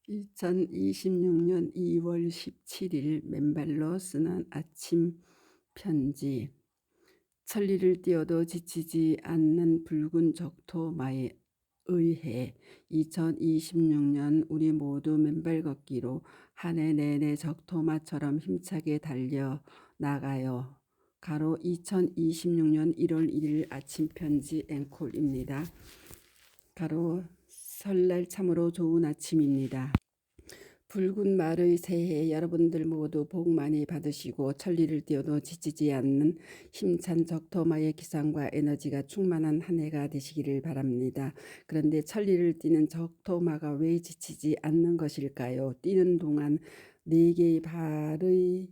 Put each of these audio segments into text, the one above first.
2026년 2월 17일 맨발로 쓰는 아침 편지. 천리를 뛰어도 지치지 않는 붉은 적토마에 의해 2026년 우리 모두 맨발 걷기로 한 해 내내 적토마처럼 힘차게 달려 나가요. 가로 2026년 1월 1일 아침 편지 앵콜입니다. 가로 설날 참으로 좋은 아침입니다. 붉은 말의 새해 여러분들 모두 복 많이 받으시고 천리를 뛰어도 지치지 않는 힘찬 적토마의 기상과 에너지가 충만한 한 해가 되시기를 바랍니다. 그런데 천리를 뛰는 적토마가 왜 지치지 않는 것일까요? 뛰는 동안 네 개의 발의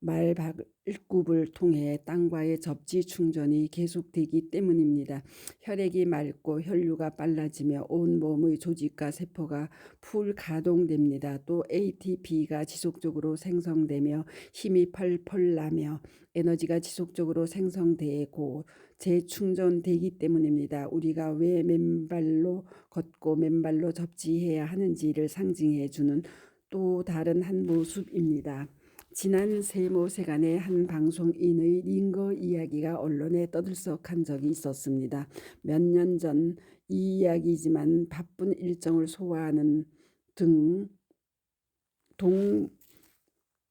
말발굽을 통해 땅과의 접지 충전이 계속되기 때문입니다. 혈액이 맑고 혈류가 빨라지며 온 몸의 조직과 세포가 풀 가동됩니다. 또 ATP가 지속적으로 생성되며 힘이 펄펄 나며 에너지가 지속적으로 생성되고 재충전되기 때문입니다. 우리가 왜 맨발로 걷고 맨발로 접지해야 하는지를 상징해 주는 또 다른 한 모습입니다. 지난 세모세간에 한 방송인의 링거 이야기가 언론에 떠들썩한 적이 있었습니다. 몇 년 전 이 이야기지만 바쁜 일정을 소화하는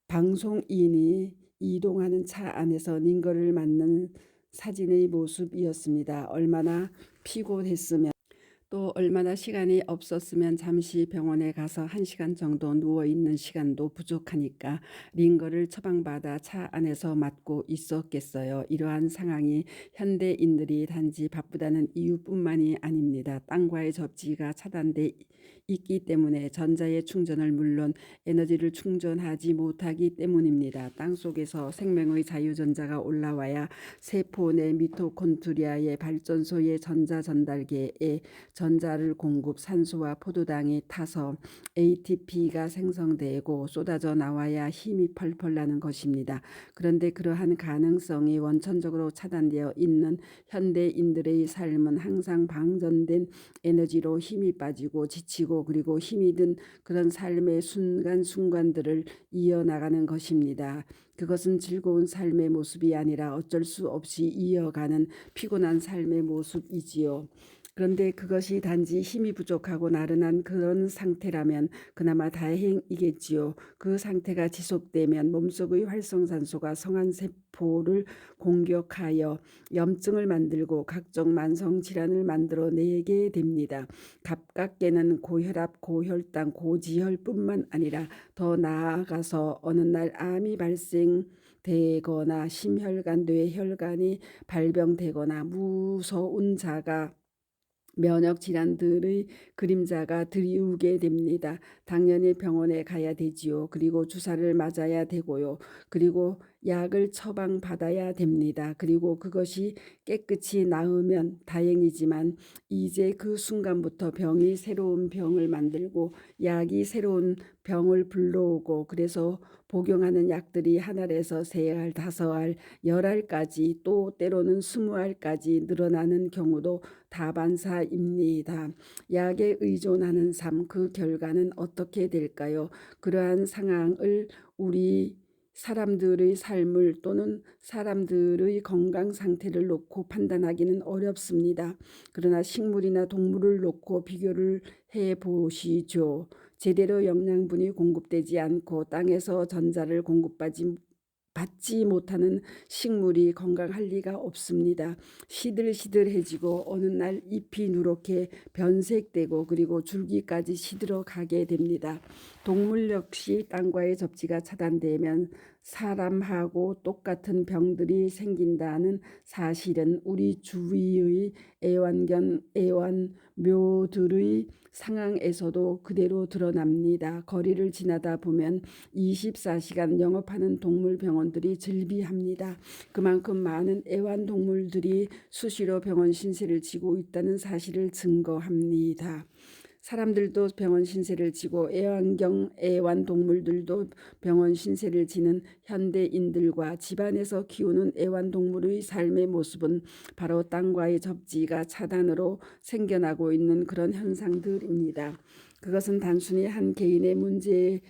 방송인이 이동하는 차 안에서 링거를 맞는 사진의 모습이었습니다. 얼마나 피곤했으면 또 얼마나 시간이 없었으면 잠시 병원에 가서 1시간 정도 누워있는 시간도 부족하니까 링거를 처방받아 차 안에서 맞고 있었겠어요. 이러한 상황이 현대인들이 단지 바쁘다는 이유뿐만이 아닙니다. 땅과의 접지가 차단돼 있기 때문에 전자의 충전을 물론 에너지를 충전하지 못하기 때문입니다. 땅속에서 생명의 자유전자가 올라와야 세포 내 미토콘드리아의 발전소의 전자 전달계에 전자를 공급 산소와 포도당이 타서 ATP가 생성되고 쏟아져 나와야 힘이 펄펄 나는 것입니다. 그런데 그러한 가능성이 원천적으로 차단되어 있는 현대인들의 삶은 항상 방전된 에너지로 힘이 빠지고 지치고 그리고 힘이 든 그런 삶의 순간순간들을 이어나가는 것입니다. 그것은 즐거운 삶의 모습이 아니라 어쩔 수 없이 이어가는 피곤한 삶의 모습이지요. 그런데 그것이 단지 힘이 부족하고 나른한 그런 상태라면 그나마 다행이겠지요. 그 상태가 지속되면 몸속의 활성산소가 성한세포를 공격하여 염증을 만들고 각종 만성질환을 만들어내게 됩니다. 가깝게는 고혈압, 고혈당, 고지혈뿐만 아니라 더 나아가서 어느 날 암이 발생되거나 심혈관, 뇌혈관이 발병되거나 무서운 자가 면역 질환들의 그림자가 드리우게 됩니다. 당연히 병원에 가야 되지요. 그리고 주사를 맞아야 되고요. 그리고 약을 처방받아야 됩니다. 그리고 그것이 깨끗이 나으면 다행이지만 이제 그 순간부터 병이 새로운 병을 만들고 약이 새로운 병을 불러오고 그래서 복용하는 약들이 한 알에서 3알, 5알, 10알까지 또 때로는 20알까지 늘어나는 경우도 다반사입니다. 약에 의존하는 삶, 그 결과는 어떻게 될까요? 그러한 상황을 우리 사람들의 삶을 또는 사람들의 건강 상태를 놓고 판단하기는 어렵습니다. 그러나 식물이나 동물을 놓고 비교를 해보시죠. 제대로 영양분이 공급되지 않고 땅에서 전자를 받지 못하는 식물이 건강할 리가 없습니다. 시들시들해지고 어느 날 잎이 누렇게 변색되고 그리고 줄기까지 시들어 가게 됩니다. 동물 역시 땅과의 접지가 차단되면 사람하고 똑같은 병들이 생긴다는 사실은 우리 주위의 애완묘들의 상황에서도 그대로 드러납니다. 거리를 지나다 보면 24시간 영업하는 동물병원들이 즐비합니다. 그만큼 많은 애완동물들이 수시로 병원 신세를 지고 있다는 사실을 증거합니다. 사람들도 병원 신세를 지고 애완동물들도 병원 신세를 지는 현대인들과 집안에서 키우는 애완동물의 삶의 모습은 바로 땅과의 접지가 차단으로 생겨나고 있는 그런 현상들입니다. 그것은 단순히 한 개인의 문제를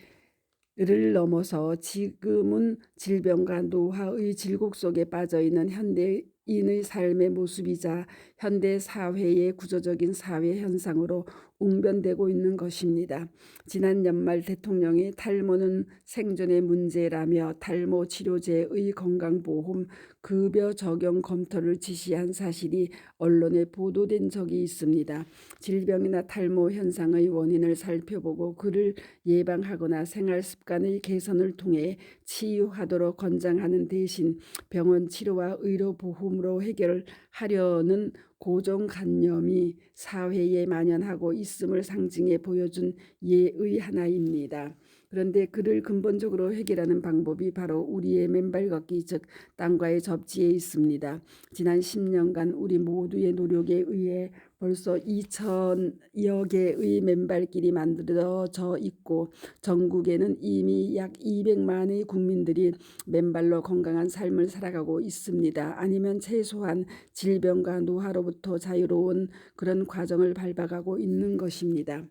넘어서 지금은 질병과 노화의 질곡 속에 빠져있는 현대인의 삶의 모습이자 현대 사회의 구조적인 사회 현상으로 웅변되고 있는 것입니다. 지난 연말 대통령이 탈모는 생존의 문제라며 탈모 치료제의 건강보험 급여 적용 검토를 지시한 사실이 언론에 보도된 적이 있습니다. 질병이나 탈모 현상의 원인을 살펴보고 그를 예방하거나 생활 습관의 개선을 통해 치유하도록 권장하는 대신 병원 치료와 의료보험으로 해결하려는 고정관념이 사회에 만연하고 있음을 상징해 보여준 예의 하나입니다. 그런데 그를 근본적으로 해결하는 방법이 바로 우리의 맨발 걷기, 즉 땅과의 접지에 있습니다. 지난 10년간 우리 모두의 노력에 의해 벌써 2,000여 개의 맨발길이 만들어져 있고 전국에는 이미 약 200만의 국민들이 맨발로 건강한 삶을 살아가고 있습니다. 아니면 최소한 질병과 노화로부터 자유로운 그런 과정을 밟아가고 있는 것입니다.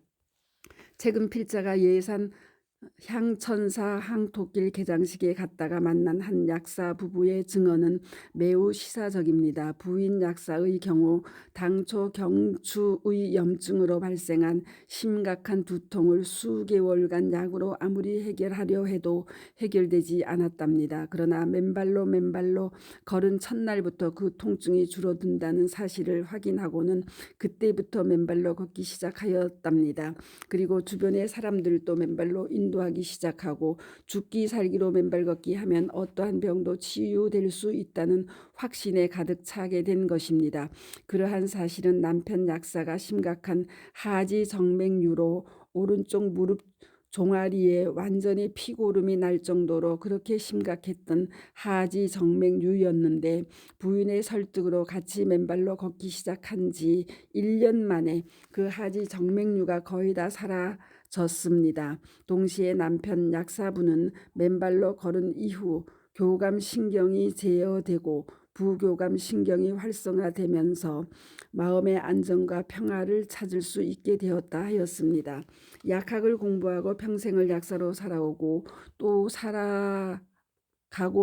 최근 필자가 예산 향천사 항토길 개장식에 갔다가 만난 한 약사 부부의 증언은 매우 시사적입니다. 부인 약사의 경우 당초 경추의 염증으로 발생한 심각한 두통을 수개월간 약으로 아무리 해결하려 해도 해결되지 않았답니다. 그러나 맨발로 걸은 첫날부터 그 통증이 줄어든다는 사실을 확인하고는 그때부터 맨발로 걷기 시작하였답니다. 그리고 주변의 사람들도 맨발로 인도하기 시작하고 죽기 살기로 맨발 걷기 하면 어떠한 병도 치유될 수 있다는 확신에 가득 차게 된 것입니다. 그러한 사실은 남편 약사가 심각한 하지 정맥류로 오른쪽 무릎 종아리에 완전히 피고름이 날 정도로 그렇게 심각했던 하지 정맥류였는데 부인의 설득으로 같이 맨발로 걷기 시작한 지 1년 만에 그 하지 정맥류가 거의 다 사라졌습니다. 동시에 남편 약사분은 맨발로 걸은 이후 교감 신경이 제어되고 부교감 신경이 활성화되면서 마음의 안정과 평화를 찾을 수 있게 되었다 하였습니다. 약학을 공부하고 평생을 약사로 살아오고 또 살아가고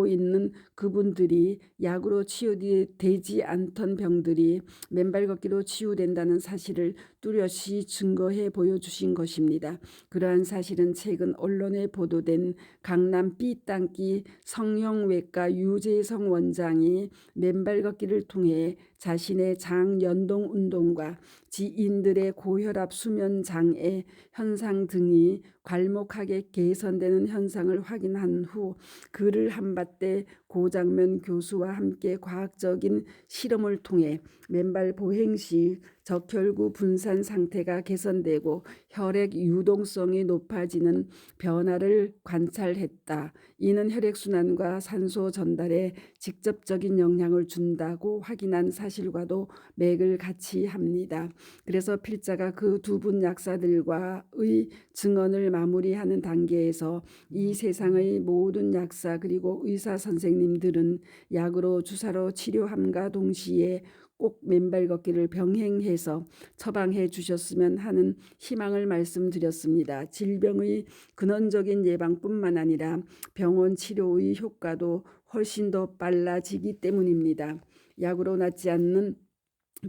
있는 그분들이 약으로 치유되지 않던 병들이 맨발 걷기로 치유된다는 사실을 뚜렷이 증거해 보여주신 것입니다. 그러한 사실은 최근 언론에 보도된 강남 B땅기 성형외과 유재성 원장이 맨발 걷기를 통해 자신의 장 연동 운동과 지인들의 고혈압, 수면 장애 현상 등이 괄목하게 개선되는 현상을 확인한 후 그를 한밭대 고장면 교수와 함께 과학적인 실험을 통해 맨발 보행 시 적혈구 분산 상태가 개선되고 혈액 유동성이 높아지는 변화를 관찰했다. 이는 혈액순환과 산소 전달에 직접적인 영향을 준다고 확인한 사실과도 맥을 같이 합니다. 그래서 필자가 그 두 분 약사들과의 증언을 마무리하는 단계에서 이 세상의 모든 약사 그리고 의사 선생님들은 약으로 주사로 치료함과 동시에 꼭 맨발 걷기를 병행해서 처방해 주셨으면 하는 희망을 말씀드렸습니다. 질병의 근원적인 예방뿐만 아니라 병원 치료의 효과도 훨씬 더 빨라지기 때문입니다. 약으로 낫지 않는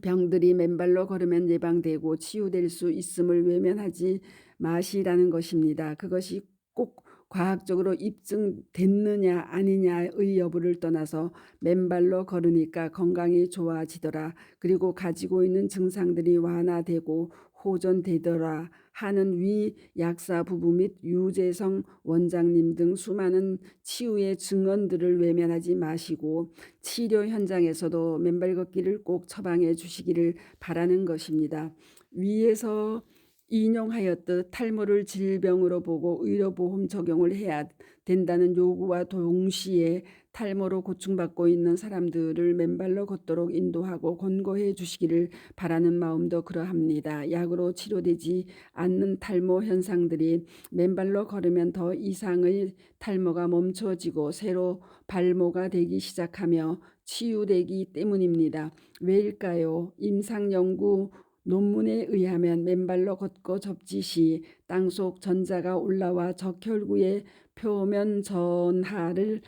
병들이 맨발로 걸으면 예방되고 치유될 수 있음을 외면하지 마시라는 것입니다. 그것이 꼭 과학적으로 입증됐느냐 아니냐의 여부를 떠나서 맨발로 걸으니까 건강이 좋아지더라. 그리고 가지고 있는 증상들이 완화되고 호전되더라 하는 위 약사 부부 및 유재성 원장님 등 수많은 치유의 증언들을 외면하지 마시고 치료 현장에서도 맨발 걷기를 꼭 처방해 주시기를 바라는 것입니다. 위에서 인용하였듯 탈모를 질병으로 보고 의료보험 적용을 해야 된다는 요구와 동시에 탈모로 고충받고 있는 사람들을 맨발로 걷도록 인도하고 권고해 주시기를 바라는 마음도 그러합니다. 약으로 치료되지 않는 탈모 현상들이 맨발로 걸으면 더 이상의 탈모가 멈춰지고 새로 발모가 되기 시작하며 치유되기 때문입니다. 왜일까요? 임상연구 논문에 의하면 맨발로 걷고 접지 시 땅속 전자가 올라와 적혈구의 표면 전하를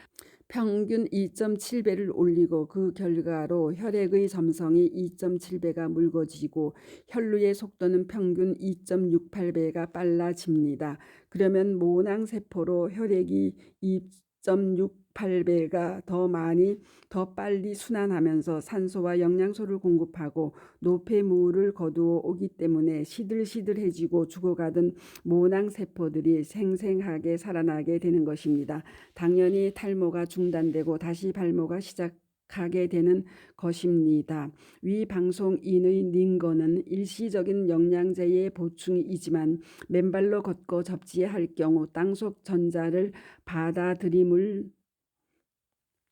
평균 2.7배를 올리고 그 결과로 혈액의 점성이 2.7배가 묽어지고 혈류의 속도는 평균 2.68배가 빨라집니다. 그러면 모낭세포로 혈액이 2.68배가 더 빨리 순환하면서 산소와 영양소를 공급하고 노폐물을 거두어 오기 때문에 시들시들해지고 죽어가던 모낭세포들이 생생하게 살아나게 되는 것입니다. 당연히 탈모가 중단되고 다시 발모가 시작하게 되는 것입니다. 위 방송인의 링거는 일시적인 영양제의 보충이지만 맨발로 걷고 접지할 경우 땅속 전자를 받아들임을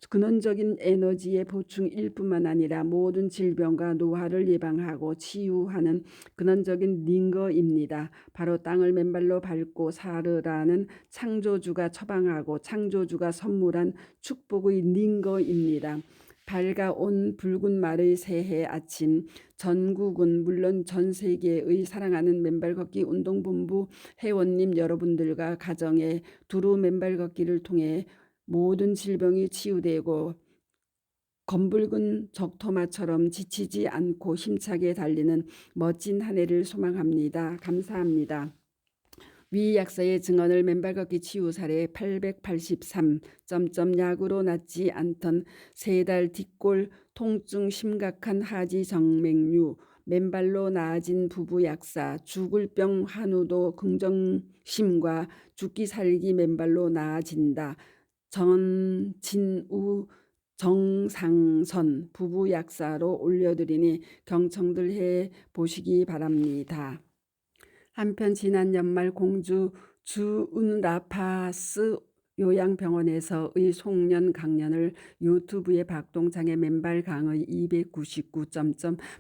근원적인 에너지의 보충일 뿐만 아니라 모든 질병과 노화를 예방하고 치유하는 근원적인 링거입니다. 바로 땅을 맨발로 밟고 살으라는 창조주가 처방하고 창조주가 선물한 축복의 링거입니다. 밝아온 붉은 말의 새해 아침, 전국은 물론 전 세계의 사랑하는 맨발 걷기 운동본부 회원님 여러분들과 가정의 두루 맨발 걷기를 통해 모든 질병이 치유되고 검붉은 적토마처럼 지치지 않고 힘차게 달리는 멋진 한 해를 소망합니다. 감사합니다. 위 약사의 증언을 맨발 걷기 치유 사례 883. 약으로 낫지 않던 3달 뒷골 통증 심각한 하지 정맥류 맨발로 나아진 부부 약사 죽을 병 한우도 긍정심과 죽기 살기 맨발로 나아진다. 전진우 정상선 부부 약사로 올려드리니 경청들 해 보시기 바랍니다. 한편 지난 연말 공주 주은라파스 요양병원에서의 송년 강연을 유튜브에 박동창의 맨발 강의 299.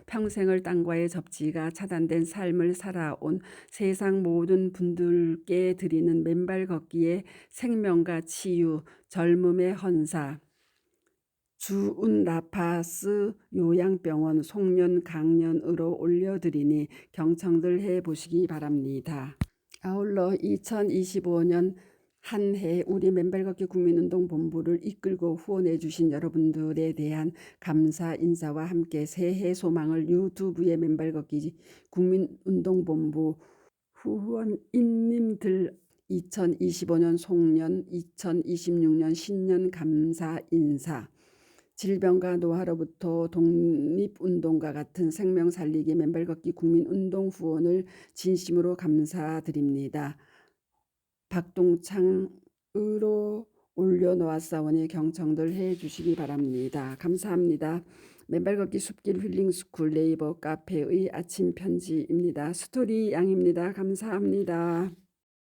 평생을 땅과의 접지가 차단된 삶을 살아온 세상 모든 분들께 드리는 맨발 걷기의 생명과 치유, 젊음의 헌사, 주은라파스 요양병원 송년 강연으로 올려드리니 경청들 해보시기 바랍니다. 아울러 2025년 한 해 우리 맨발 걷기 국민운동본부를 이끌고 후원해 주신 여러분들에 대한 감사 인사와 함께 새해 소망을 유튜브의 맨발 걷기 국민운동본부 후원인님들 2025년 송년, 2026년 신년 감사 인사, 질병과 노화로부터 독립운동과 같은 생명 살리기 맨발 걷기 국민운동 후원을 진심으로 감사드립니다. 박동창으로 올려놓았사오니 경청들 해주시기 바랍니다. 감사합니다. 맨발 걷기 숲길 힐링스쿨 네이버 카페의 아침 편지입니다. 스토리 양입니다. 감사합니다.